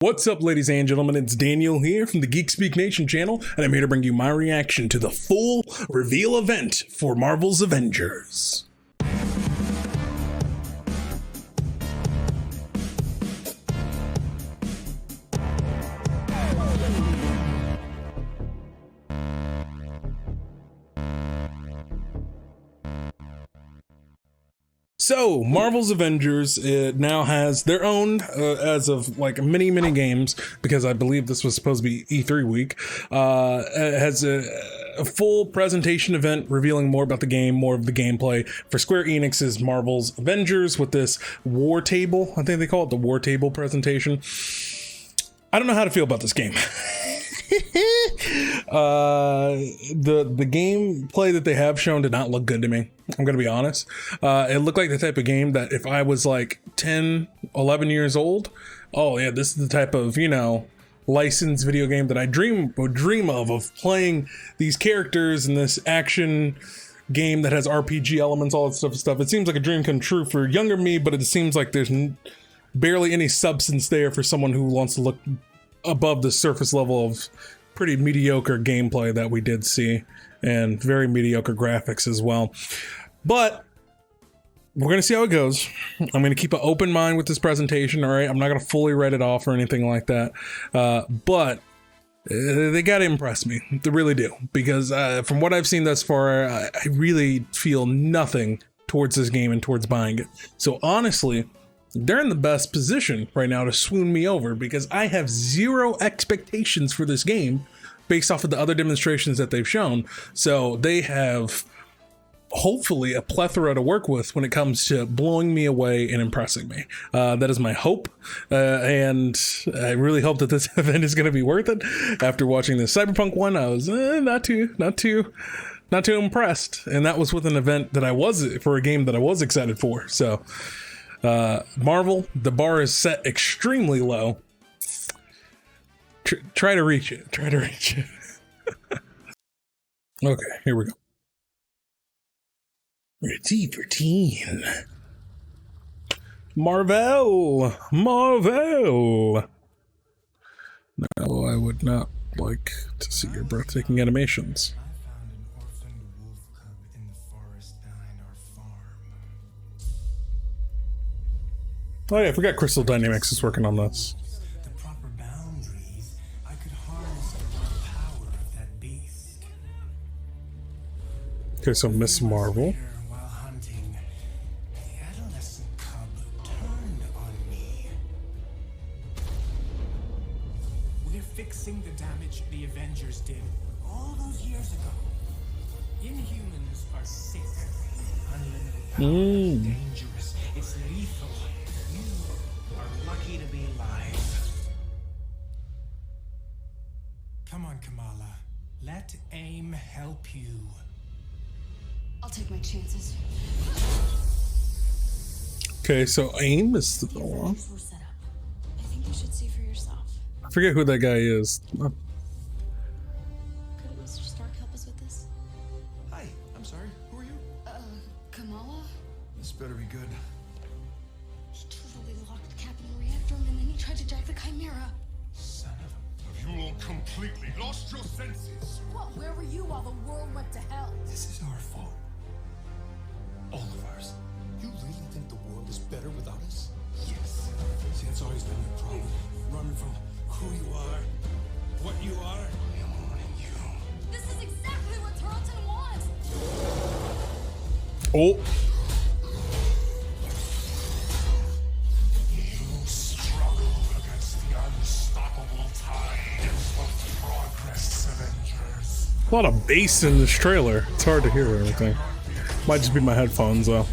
What's up, ladies and gentlemen? It's Daniel here from the GeekSpeakNation channel, and I'm here to bring you my reaction to the full reveal event for Marvel's Avengers. So, Marvel's Avengers now has their own, as of like many games, because I believe this was supposed to be E3 week, has a full presentation event revealing more about the game, more of the gameplay for Square Enix's Marvel's Avengers with this war table. I think they call it the war table presentation. I don't know how to feel about this game. The gameplay that they have shown did not look good to me. I'm gonna be honest. It looked like the type of game that if I was like 10, 11 years old, oh yeah, this is the type of, licensed video game that I would dream of playing these characters in this action game that has RPG elements, all that stuff. It seems like a dream come true for younger me, but it seems like there's barely any substance there for someone who wants to look above the surface level of pretty mediocre gameplay that we did see, and very mediocre graphics as well. But we're gonna see how it goes. I'm gonna keep an open mind with this presentation. All right, I'm not gonna fully write it off or anything like that, but they gotta impress me. They really do, because from what I've seen thus far, I really feel nothing towards this game and towards buying it. So honestly, they're in the best position right now to swoon me over, because I have zero expectations for this game based off of the other demonstrations that they've shown. So they have hopefully a plethora to work with when it comes to blowing me away and impressing me. That is my hope, and I really hope that this event is going to be worth it. After watching the Cyberpunk one, I was not too impressed, and that was with an event that for a game that I was excited for. So Marvel, the bar is set extremely low. Try to reach it. Okay, here we go. Ready for teen. Marvel. No, I would not like to see your breathtaking animations. Oh yeah, I forgot Crystal Dynamics is working on this. The proper boundaries, I could harness the power of that beast. Okay, so Miss Marvel. While hunting, the adolescent cub turned on me. We're fixing the damage the Avengers did all those years ago. Inhumans are sick, unlimited power, dangerous, it's lethal. You are lucky to be alive. Come on, Kamala. Let AIM help you. I'll take my chances. Okay, so AIM is the one. We're set up. I think you should see for yourself. I forget who that guy is. Could Mr. Stark help us with this? Hi, I'm sorry. Who are you? Kamala? This better be good. He totally locked Cap in the reactor room, and then he tried to jack the Chimera. Son of a... Have you all completely lost your senses? What? Where were you while the world went to hell? This is our fault. All of ours. You really think the world is better without us? Yes. See, that's always been your problem. Running from who you are, what you are. I'm running you. This is exactly what Tarleton wants! Oh. You struggle against the unstoppable tide of progress, Avengers. A lot of bass in this trailer. It's hard to hear everything. Might just be my headphones though.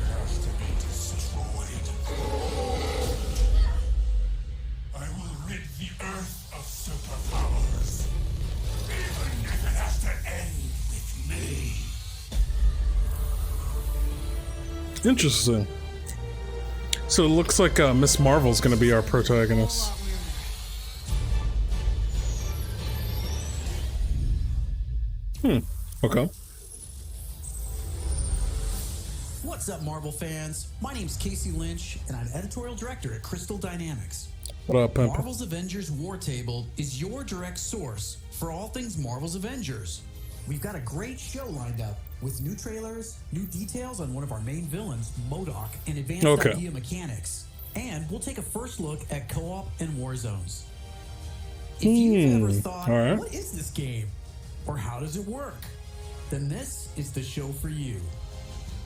I will rid the Earth of superpowers, even if it has to end with me. Interesting. So it looks like Miss Marvel's gonna be our protagonist. What's What's up, Marvel fans? My name's Casey Lynch, and I'm editorial director at Crystal Dynamics. What up, Pimp? Marvel's Avengers War Table is your direct source for all things Marvel's Avengers. We've got a great show lined up with new trailers, new details on one of our main villains, MODOK, and advanced idea mechanics. And we'll take a first look at co-op and war zones. If you've ever thought, what is this game? Or how does it work? Then this is the show for you.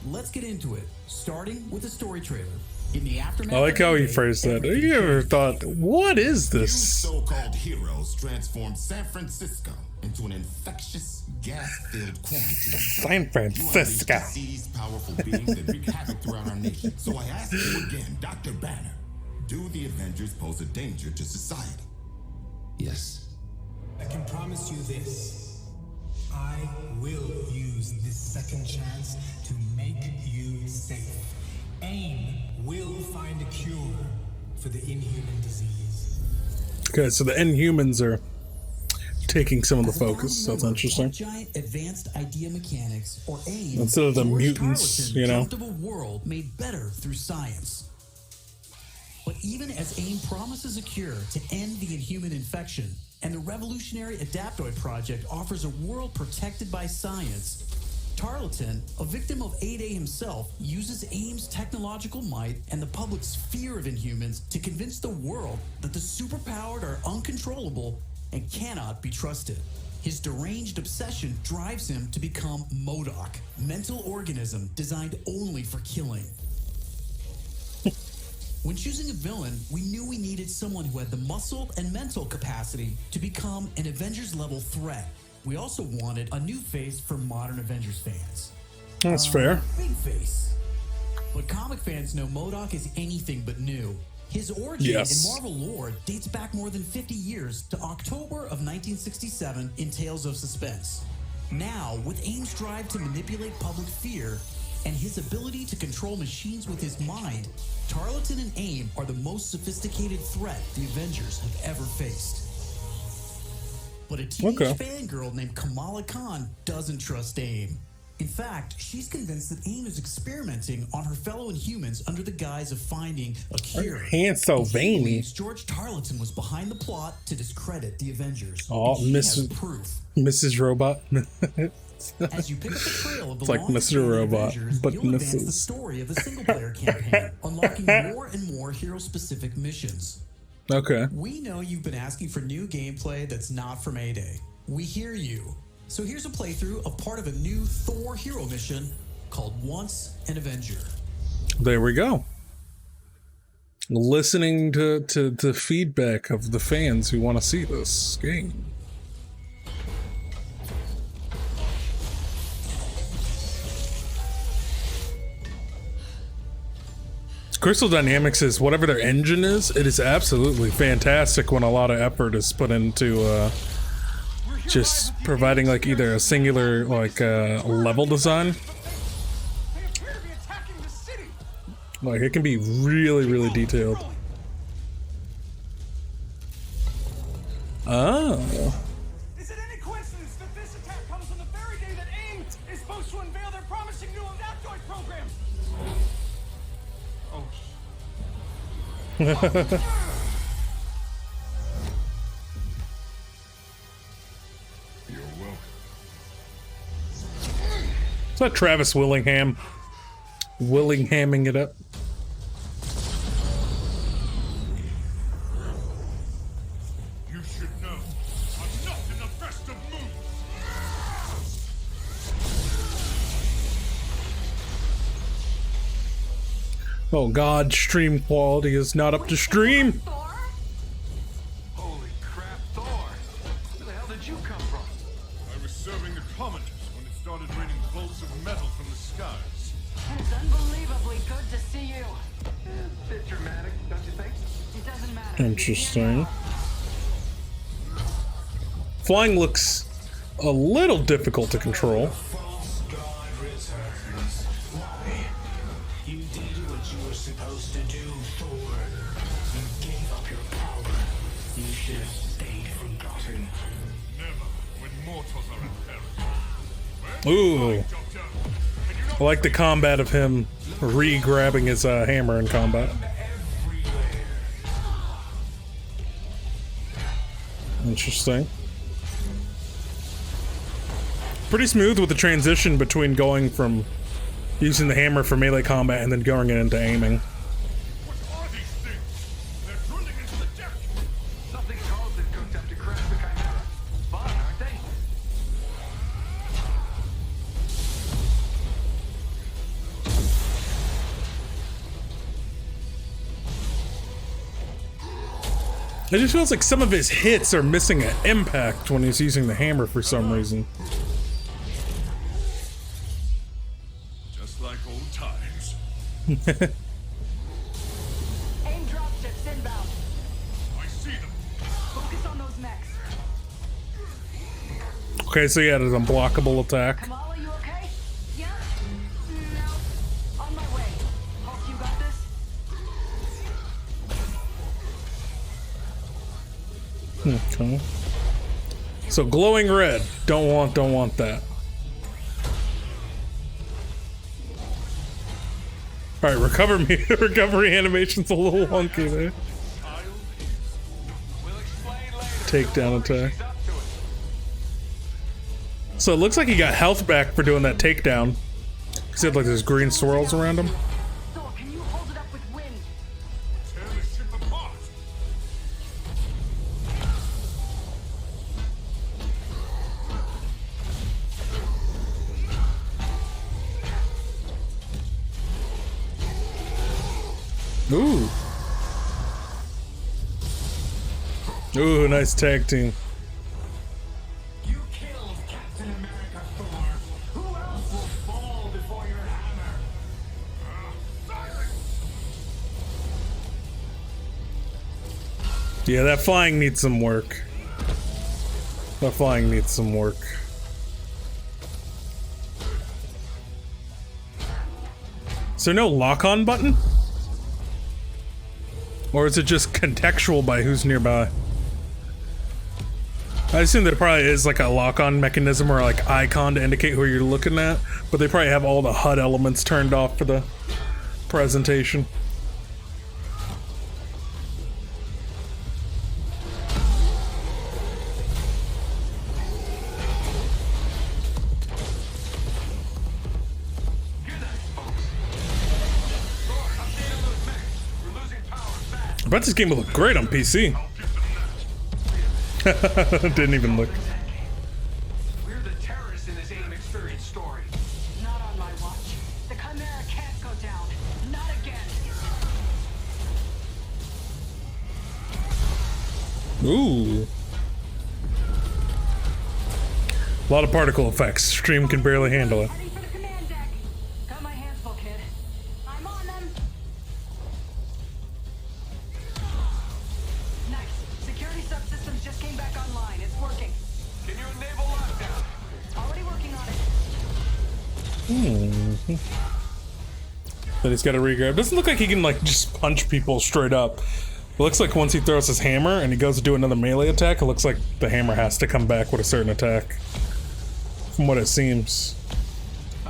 Let's get into it, starting with a story trailer. In the aftermath, I like how he phrased that. Have you ever thought, what is this? So-called heroes transformed San Francisco into an infectious, gas-filled quarantine. San Francisco. These powerful beings that wreak havoc throughout our nation. So I ask you again, Dr. Banner, do the Avengers pose a danger to society? Yes. I can promise you this. I will use this second chance to make you safe. AIM will find a cure for the inhuman disease. Okay, so the Inhumans are taking some of the focus. That's interesting. Giant advanced idea mechanics, or AIM, instead of the mutants, you know. Comfortable world made better through science. But even as AIM promises a cure to end the inhuman infection, and the revolutionary Adaptoid Project offers a world protected by science, Tarleton, a victim of 8A himself, uses AIM's technological might and the public's fear of Inhumans to convince the world that the superpowered are uncontrollable and cannot be trusted. His deranged obsession drives him to become MODOK, mental organism designed only for killing. When choosing a villain, we knew we needed someone who had the muscle and mental capacity to become an Avengers-level threat. We also wanted a new face for modern Avengers fans. That's fair. Big face. But comic fans know MODOK is anything but new. His origin in Marvel lore dates back more than 50 years to October of 1967 in Tales of Suspense. Now, with AIM's drive to manipulate public fear and his ability to control machines with his mind, Tarleton and AIM are the most sophisticated threat the Avengers have ever faced. But a teenage fangirl named Kamala Khan doesn't trust AIM. In fact, she's convinced that AIM is experimenting on her fellow Inhumans under the guise of finding a cure. Hands so veiny. George Tarleton was behind the plot to discredit the Avengers. Oh, Mrs. Robot. As you pick up the trail of the it's like Mr. Robot, Avengers, but you'll advance the Mrs. story of the single-player campaign, unlocking more and more hero-specific missions. Okay. We know you've been asking for new gameplay that's not from A-Day. We hear you. So here's a playthrough of part of a new Thor hero mission called Once an Avenger. There we go. Listening to the feedback of the fans who want to see this game. Crystal Dynamics is, whatever their engine is, it is absolutely fantastic when a lot of effort is put into just providing like either a singular like level design. Like it can be really detailed. Oh. Is it any coincidence that this attack comes on the very day that AIM is supposed to unveil their promising new Adaptoid program? Oh. You're welcome. Is that Travis Willingham? Willinghamming it up. You should know, I'm not in the best of moods. Oh god, stream quality is not up to stream. Holy crap, Thor! Where the hell did you come from? I was serving the commoners when it started raining bolts of metal from the skies. It's unbelievably good to see you. Bit dramatic, don't you think? It doesn't matter. Interesting. Flying looks a little difficult to control. False god returns. Why? You did what you were supposed to do, Thor. You gave up your power. You should have stayed forgotten. Never, when mortals are in peril. Ooh. Doctor, and you know I like the combat of him re-grabbing his hammer in combat. Interesting. Pretty smooth with the transition between going from using the hammer for melee combat and then going into aiming. What are these things? They're drilling into the deck. Something calls it cooked up to crash the Chimera. Fun, aren't they? It just feels like some of his hits are missing an impact when he's using the hammer for some reason. Just like old times. Aim dropships inbound. I see them. Focus on those mechs. Okay, so he had an unblockable attack. Kamala, you okay? Yeah? No. On my way. Hulk, you got this? Okay. So glowing red. Don't want that. Alright, recovery animation's a little wonky there. We'll explain later. Takedown attack. She's up to it. So it looks like he got health back for doing that takedown. Because he had like those green swirls around him. Thor, can you hold it up with wind? Tear the ship apart. Ooh. Ooh, nice tag team. You killed Captain America, Thor. Who else will fall before your hammer? Yeah, that flying needs some work. That flying needs some work. Is there no lock-on button? Or is it just contextual by who's nearby? I assume there probably is like a lock-on mechanism or like icon to indicate who you're looking at, but they probably have all the HUD elements turned off for the presentation. I bet this game would look great on PC. Didn't even look. We're the terrorists in this AIM experience story. Not on my watch. The Chimera can't go down. Not again. Ooh. A lot of particle effects. Stream can barely handle it. Heading for the command deck. Got my hands full, kid. I'm on them. Nice. Security subsystems just came back online. It's working. Can you enable lockdown? Already working on it. Then he's got to regrab. Doesn't look like he can like just punch people straight up. It looks like once he throws his hammer and he goes to do another melee attack, it looks like the hammer has to come back with a certain attack. From what it seems.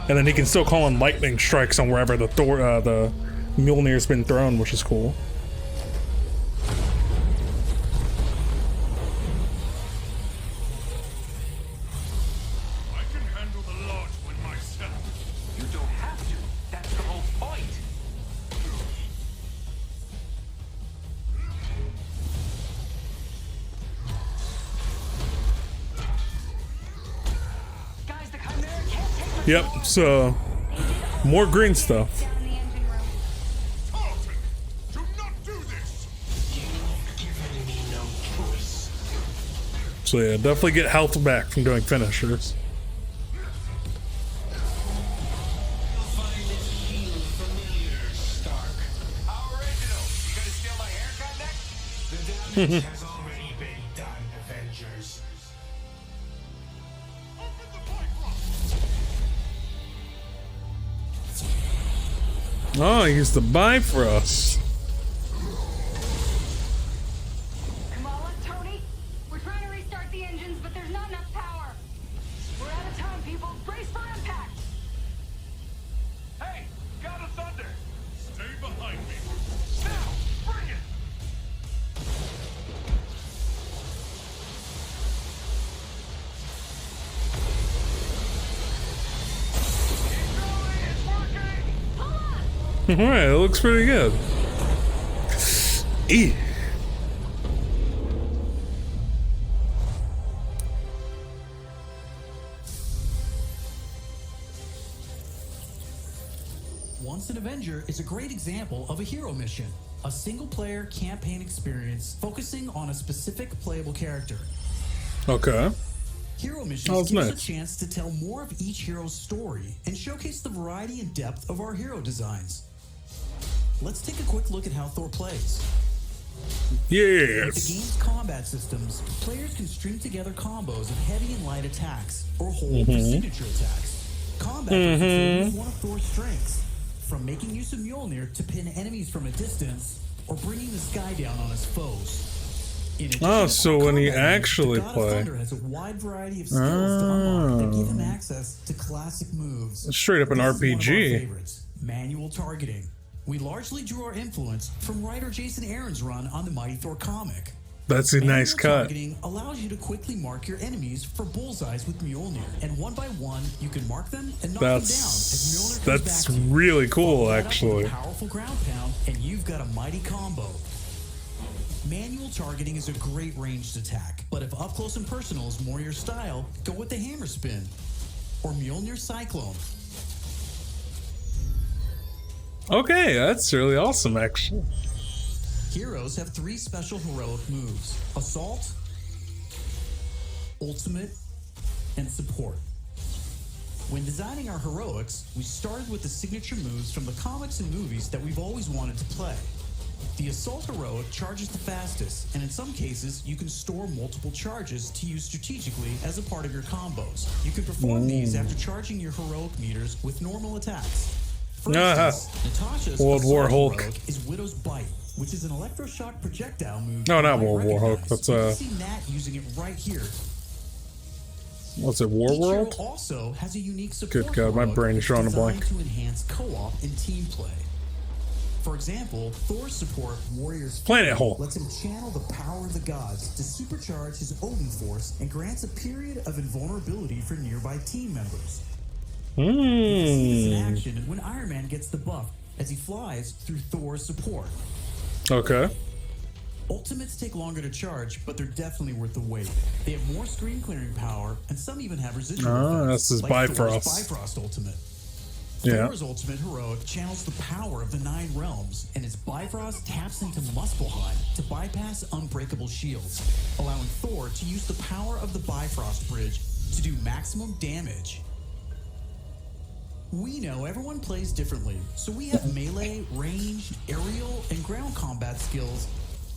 And then he can still call in lightning strikes on wherever the the Mjolnir's been thrown, which is cool. I can handle the large one myself. You don't have to. That's the whole point. Guys, the Chimera can't take us Yep, anymore. so more green stuff. Down in the engine room. Tarleton, do not do this. So yeah, definitely get health back from doing finishers. How original. You gonna steal my haircut next? The damage has already been done, Avengers. Open the Bifrost. Oh, he used the Bifrost. Kamala, Tony, we're trying to restart the engines, but there's not enough power. We're out of time, people. Brace for impact. Alright, it looks pretty good. E. Once an Avenger is a great example of a hero mission, a single-player campaign experience focusing on a specific playable character. Okay. Hero missions Oh, give us nice. a chance to tell more of each hero's story and showcase the variety and depth of our hero designs. Let's take a quick look at how Thor plays. With the Yes. game's combat systems, players can string together combos of heavy and light attacks, or hold for signature attacks. Combat is one of Thor's strengths, from making use of Mjolnir to pin enemies from a distance, or bringing the sky down on his foes. In addition Oh, to so core when he combat moves, actually the God of play. Thunder has a wide variety of skills to unlock that give him access to classic moves. Straight up an This is one of our RPG. favorites, manual targeting. We largely drew our influence from writer Jason Aaron's run on the Mighty Thor comic. That's a nice Manual cut. targeting allows you to quickly mark your enemies for bullseyes with Mjolnir, and one by one you can mark them and knock them down as Mjolnir comes That's back to you. really cool, Follow that up with actually. a powerful ground pound, and you've got a mighty combo. Manual targeting is a great ranged attack, but if up close and personal is more your style, go with the hammer spin or Mjolnir Cyclone. Okay, that's really awesome, actually. Heroes have 3 special heroic moves: Assault, Ultimate, and Support. When designing our heroics, we started with the signature moves from the comics and movies that we've always wanted to play. The Assault heroic charges the fastest, and in some cases, you can store multiple charges to use strategically as a part of your combos. You can perform these after charging your heroic meters with normal attacks. For instance, Natasha's World War Assault Hulk. heroic is Widow's Bite, which is an electroshock projectile move. No, not you might World War Hulk. recognize. That's, You can see Nat using it right here. What's it, War Each hero World? also has a unique support Good God, my heroic brain's that's drawing a designed blank. to enhance co-op and team play. For example, Thor's support, Warrior's Planet Fury, Hulk. lets him channel the power of the gods to supercharge his Odin force and grants a period of invulnerability for nearby team members. You can see this in action when Iron Man gets the buff as he flies through Thor's support. Okay. Ultimates take longer to charge, but they're definitely worth the wait. They have more screen clearing power, and some even have residual effects, that's his like Thor's Bifrost. Bifrost Ultimate. Yeah. Thor's Ultimate Heroic channels the power of the 9 realms, and his Bifrost taps into Muspelheim to bypass unbreakable shields, allowing Thor to use the power of the Bifrost Bridge to do maximum damage. We know everyone plays differently, so we have melee, ranged, aerial, and ground combat skills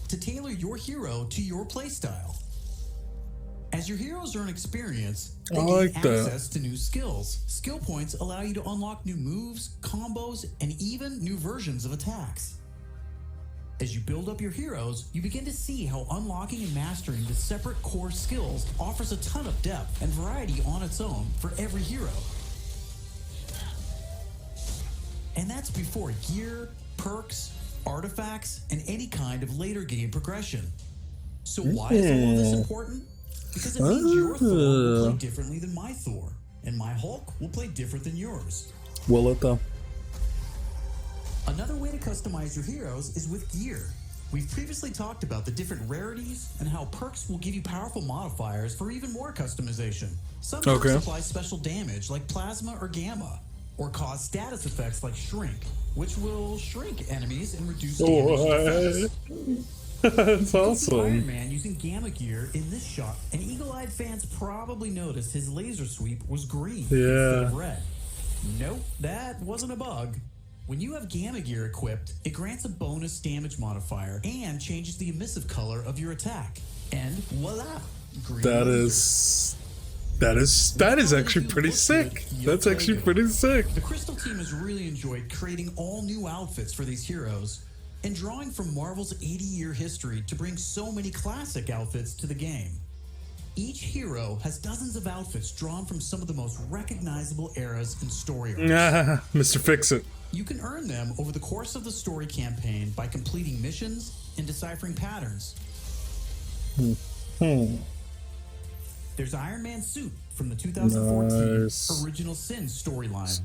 to tailor your hero to your playstyle. As your heroes earn experience, they I gain like that. access to new skills. Skill points allow you to unlock new moves, combos, and even new versions of attacks. As you build up your heroes, you begin to see how unlocking and mastering the separate core skills offers a ton of depth and variety on its own for every hero. And that's before gear, perks, artifacts, and any kind of later game progression. So why is all of this important? Because it means your Thor will play differently than my Thor, and my Hulk will play different than yours. Will it, though? Another way to customize your heroes is with gear. We've previously talked about the different rarities and how perks will give you powerful modifiers for even more customization. Some perks Okay. apply special damage like plasma or gamma, or cause status effects like shrink, which will shrink enemies and reduce damage to defense. That's Go through Iron awesome. Man using gamma gear in this shot, and eagle-eyed fans probably noticed his laser sweep was green instead of red. Nope, that wasn't a bug. When you have gamma gear equipped, it grants a bonus damage modifier and changes the emissive color of your attack. And voila, green That laser. is actually pretty sick. That's actually pretty sick. The Crystal team has really enjoyed creating all new outfits for these heroes and drawing from Marvel's 80-year history to bring so many classic outfits to the game. Each hero has dozens of outfits drawn from some of the most recognizable eras in story arcs. Mr. Fix-It. You can earn them over the course of the story campaign by completing missions and deciphering patterns. There's Iron Man's suit from the 2014 Nice. Original Sin storyline.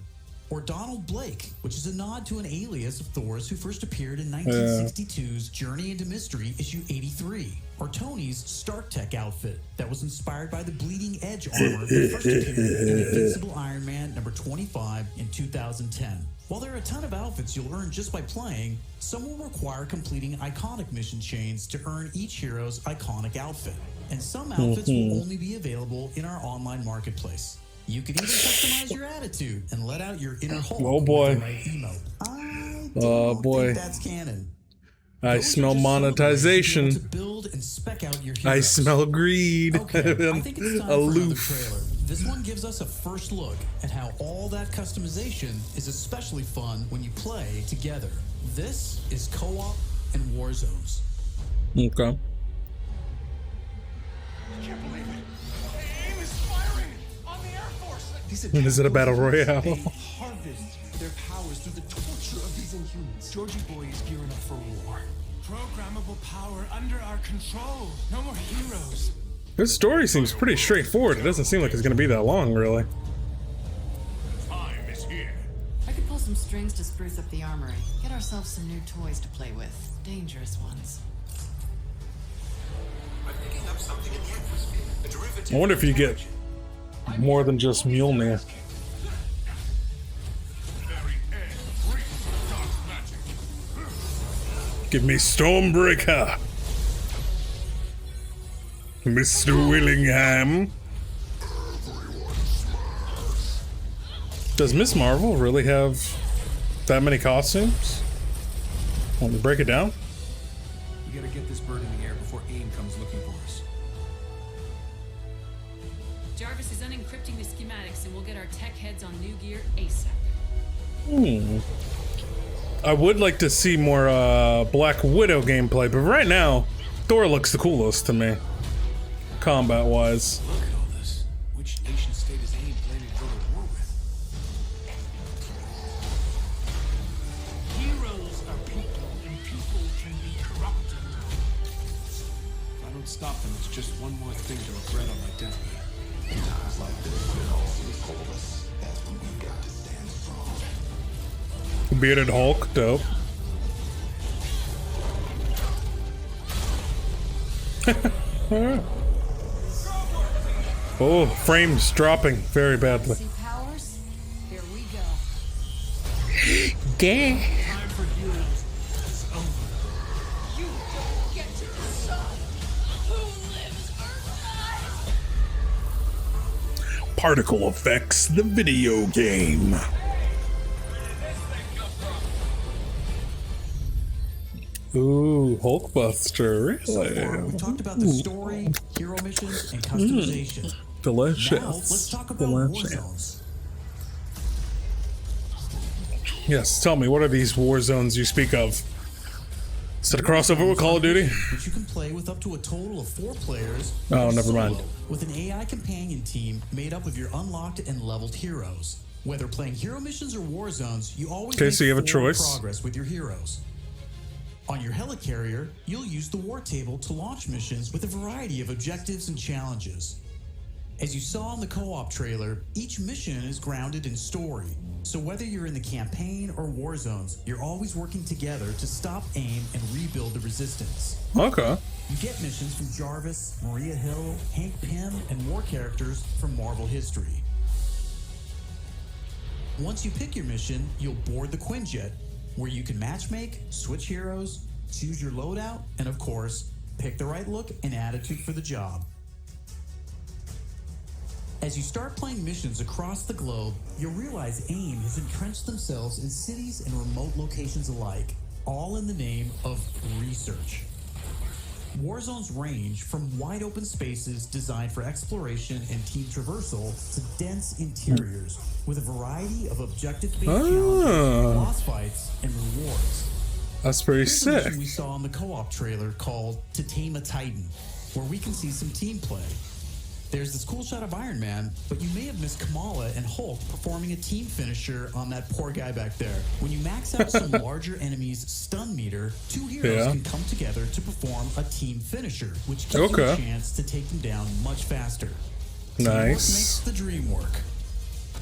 or Donald Blake, which is a nod to an alias of Thor's who first appeared in 1962's Journey into Mystery issue 83, or Tony's Stark Tech outfit that was inspired by the Bleeding Edge armor that first appeared in Invincible Iron Man number 25 in 2010. While there are a ton of outfits you'll earn just by playing, some will require completing iconic mission chains to earn each hero's iconic outfit, and some outfits will only be available in our online marketplace. You can even customize your attitude and let out your inner Hulk. Oh boy. With the right emote. I Oh don't boy. think that's canon. I Those are smell just some of the ways you'll be able monetization. to build and spec out your I heroes. smell greed. Okay, I think it's time for another Aloof. trailer. This one gives us a first look at how all that customization is especially fun when you play together. This is Co-op and War Zones. Okay. I can't believe it. AIM is firing on the Air Force. Is it a battle royale? They harvest their powers through the torture of these Inhumans. Georgie Boy is gearing up for war. Programmable power under our control. No more heroes. This story seems pretty straightforward. It doesn't seem like it's going to be that long, really. Time is here. I could pull some strings to spruce up the armory. Get ourselves some new toys to play with. Dangerous ones. I'm picking up something in the atmosphere. A derivative. I wonder if you get more than just Mjolnir. Very end breeds dark magic. Give me Stormbreaker. Mr. Willingham. Does Miss Marvel really have that many costumes? Want me to break it down? We gotta get this bird in the air before AIM comes looking for us. Jarvis is unencrypting the schematics and we'll get our tech heads on new gear ASAP. I would like to see more Black Widow gameplay, but right now, Thor looks the coolest to me. Combat-wise. Look at all this. Which nation state is AIM planning to go to war with? Heroes are people, and people can be corrupted. If I don't stop them, it's just one more thing to regret on my deathbed. In times like this, when all seems hopeless, that's when we've got to stand strong. Bearded Hulk, dope. Oh, frames dropping very badly. See powers? Here we go. Gay. Time for heroes is over. You don't get to decide who lives or dies. Particle Effects, the video game. Ooh, Hulkbuster, So far, really? we talked about the story, hero missions, and customization. Delicious. Now, let's talk about War Zones. Yes, tell me, what are these war zones you speak of? Is it a crossover with Call of Duty? Which you can play with up to a total of 4 players. Oh, or never mind. solo, with an AI companion team made up of your unlocked and leveled heroes. Whether playing hero missions or war zones, you always Okay, make so you have a forward choice. progress with your heroes. On your helicarrier, you'll use the war table to launch missions with a variety of objectives and challenges. As you saw in the co-op trailer, each mission is grounded in story. So whether you're in the campaign or war zones, you're always working together to stop AIM and rebuild the resistance. Okay. You get missions from Jarvis, Maria Hill, Hank Pym, and more characters from Marvel history. Once you pick your mission, you'll board the Quinjet, where you can matchmake, switch heroes, choose your loadout, and of course, pick the right look and attitude for the job. As you start playing missions across the globe, you'll realize AIM has entrenched themselves in cities and remote locations alike, all in the name of research. War zones range from wide open spaces designed for exploration and team traversal to dense interiors with a variety of objective-based challenges, boss fights, and rewards. That's pretty Here's a mission sick. we saw in the co-op trailer called To Tame a Titan, where we can see some team play. There's this cool shot of Iron Man, but you may have missed Kamala and Hulk performing a team finisher on that poor guy back there. When you max out some larger enemies' stun meter, 2 heroes Yeah. can come together to perform a team finisher, which gives you a Okay. chance to take them down much faster. Nice. Teamwork makes the dream work.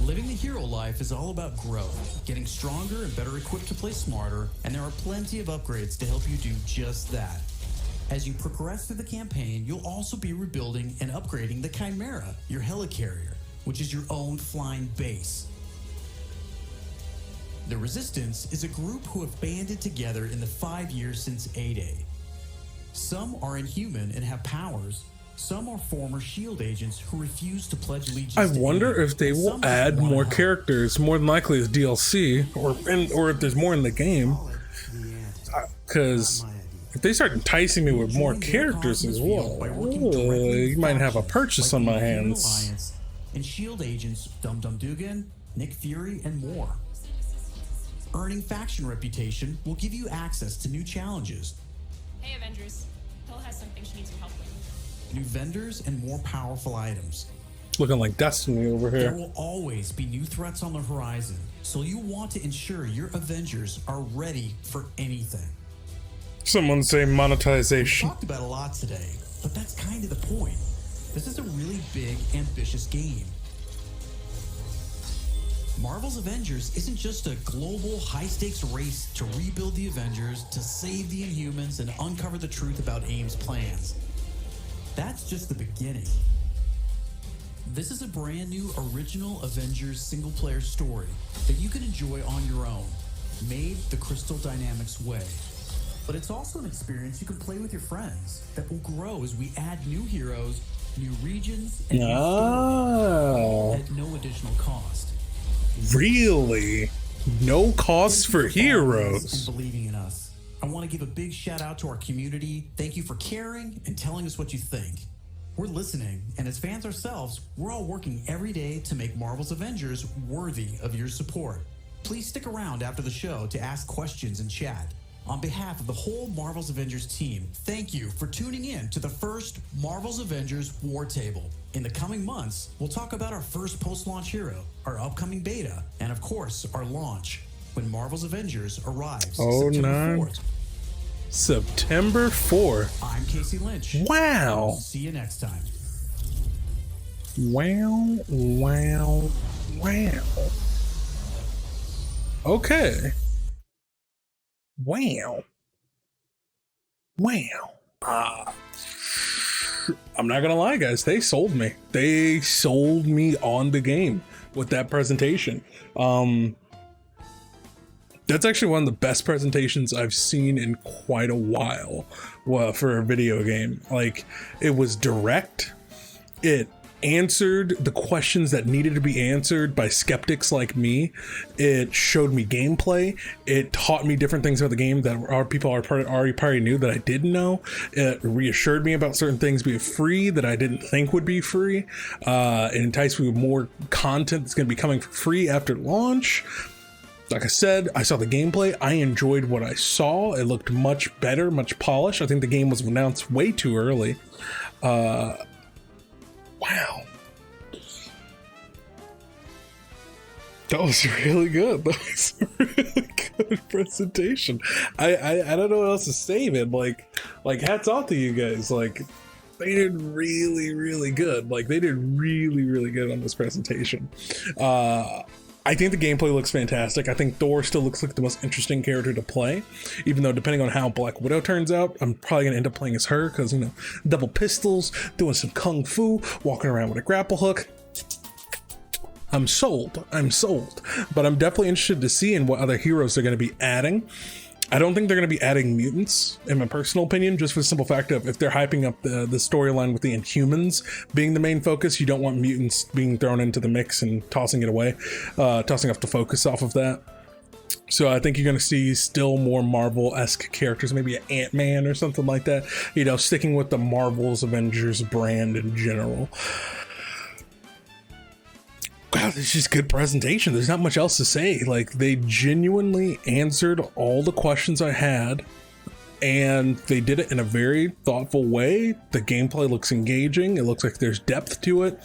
Living the hero life is all about growth, getting stronger and better equipped to play smarter, and there are plenty of upgrades to help you do just that. As you progress through the campaign, you'll also be rebuilding and upgrading the Chimera, your helicarrier, which is your own flying base. The Resistance is a group who have banded together in the 5 years since A-Day. Some are inhuman and have powers. Some are former SHIELD agents who refuse to pledge allegiance. I wonder if they will add more characters, more than likely as DLC, or if there's more in the game. Because if they start enticing me with more characters as well, you might have a purchase on my hands. And SHIELD agents Dum Dum Dugan, Nick Fury, and more. Earning faction reputation will give you access to new challenges. Hey, Avengers. Hill has something she needs your help with. New vendors and more powerful items. Looking like Destiny over here. There will always be new threats on the horizon, so you want to ensure your Avengers are ready for anything. Someone say monetization. We talked about a lot today, but that's kind of the point. This is a really big, ambitious game. Marvel's Avengers isn't just a global, high-stakes race to rebuild the Avengers, to save the Inhumans, and uncover the truth about AIM's plans. That's just the beginning. This is a brand new original Avengers single-player story that you can enjoy on your own, made the Crystal Dynamics way. But it's also an experience you can play with your friends that will grow as we add new heroes, new regions, and new stories at no additional cost. Really? No cost for heroes? And believing in us. I want to give a big shout out to our community. Thank you for caring and telling us what you think. We're listening, and as fans ourselves, we're all working every day to make Marvel's Avengers worthy of your support. Please stick around after the show to ask questions and chat. On behalf of the whole Marvel's Avengers team, thank you for tuning in to the first Marvel's Avengers War Table. In the coming months, we'll talk about our first post-launch hero, our upcoming beta, and of course, our launch, when Marvel's Avengers arrives September 4th. September 4th. I'm Casey Lynch. Wow. See you next time. Wow, wow, wow. Okay. Wow. Wow. I'm not gonna lie, guys. They sold me. They sold me on the game with that presentation. That's actually one of the best presentations I've seen in quite a while for a video game. Like, it was direct. It answered the questions that needed to be answered by skeptics like me. It showed me gameplay. It taught me different things about the game that our people already probably knew that I didn't know. It reassured me about certain things being free that I didn't think would be free. It enticed me with more content that's going to be coming for free after launch. Like I said, I saw the gameplay. I enjoyed what I saw. It looked much better, much polished. I think the game was announced way too early. Wow. That was really good. That was a really good presentation. I don't know what else to say, man. Like hats off to you guys. Like, they did really, really good. Like, they did really, really good on this presentation. I think the gameplay looks fantastic. I think Thor still looks like the most interesting character to play, even though depending on how Black Widow turns out, I'm probably gonna end up playing as her because, you know, double pistols, doing some kung fu, walking around with a grapple hook. I'm sold. But I'm definitely interested to see in what other heroes they're going to be adding. I don't think they're going to be adding mutants, in my personal opinion, just for the simple fact of if they're hyping up the storyline with the Inhumans being the main focus, you don't want mutants being thrown into the mix and tossing it away, tossing off the focus off of that. So I think you're going to see still more Marvel-esque characters, maybe an Ant-Man or something like that, you know, sticking with the Marvel's Avengers brand in general. Wow, this is just good presentation. There's not much else to say. Like, they genuinely answered all the questions I had, and they did it in a very thoughtful way. The gameplay looks engaging. It looks like there's depth to it.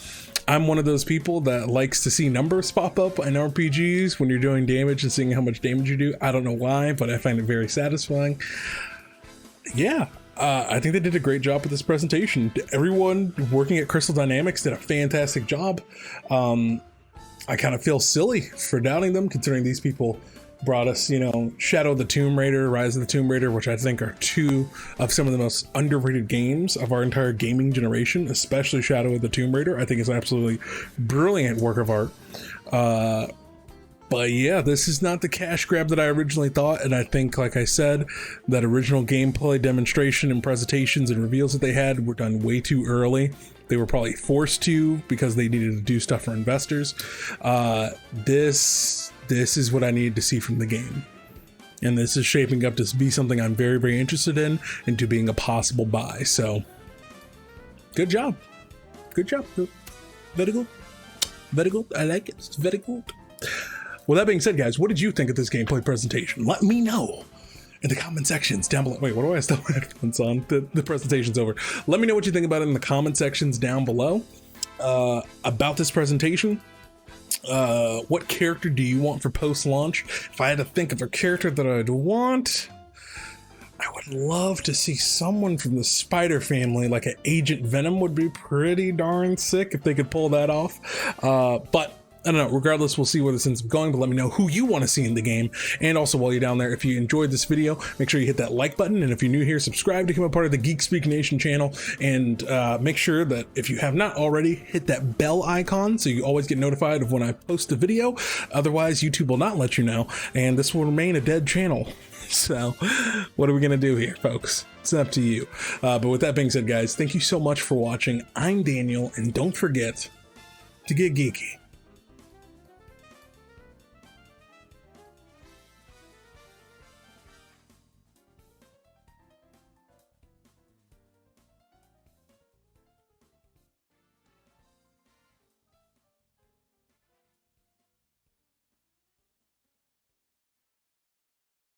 I'm one of those people that likes to see numbers pop up in RPGs when you're doing damage and seeing how much damage you do. I don't know why, but I find it very satisfying. Yeah. I think they did a great job with this presentation. Everyone working at Crystal Dynamics did a fantastic job. I kind of feel silly for doubting them, considering these people brought us, you know, Shadow of the Tomb Raider, Rise of the Tomb Raider, which I think are two of some of the most underrated games of our entire gaming generation, especially Shadow of the Tomb Raider. I think it's an absolutely brilliant work of art. But yeah, this is not the cash grab that I originally thought, and I think, like I said, that original gameplay demonstration and presentations and reveals that they had were done way too early. They were probably forced to because they needed to do stuff for investors. This is what I needed to see from the game. And this is shaping up to be something I'm very, very interested in and to being a possible buy. So, good job. Good job. Very good. Very good. I like it. It's very good. With that being said, guys, what did you think of this gameplay presentation? Let me know in the comment sections down below. Wait, what do I still have headphones on? The presentation's over. Let me know what you think about it in the comment sections down below about this presentation. What character do you want for post-launch? If I had to think of a character that I'd want, I would love to see someone from the Spider family, like an Agent Venom would be pretty darn sick if they could pull that off. But I don't know, regardless, we'll see where this ends up going, but let me know who you want to see in the game. And also, while you're down there, if you enjoyed this video, make sure you hit that like button. And if you're new here, subscribe to become a part of the GeekSpeakNation channel. And make sure that if you have not already, hit that bell icon so you always get notified of when I post a video. Otherwise, YouTube will not let you know, and this will remain a dead channel. So what are we going to do here, folks? It's up to you. But with that being said, guys, thank you so much for watching. I'm Daniel, and don't forget to get geeky.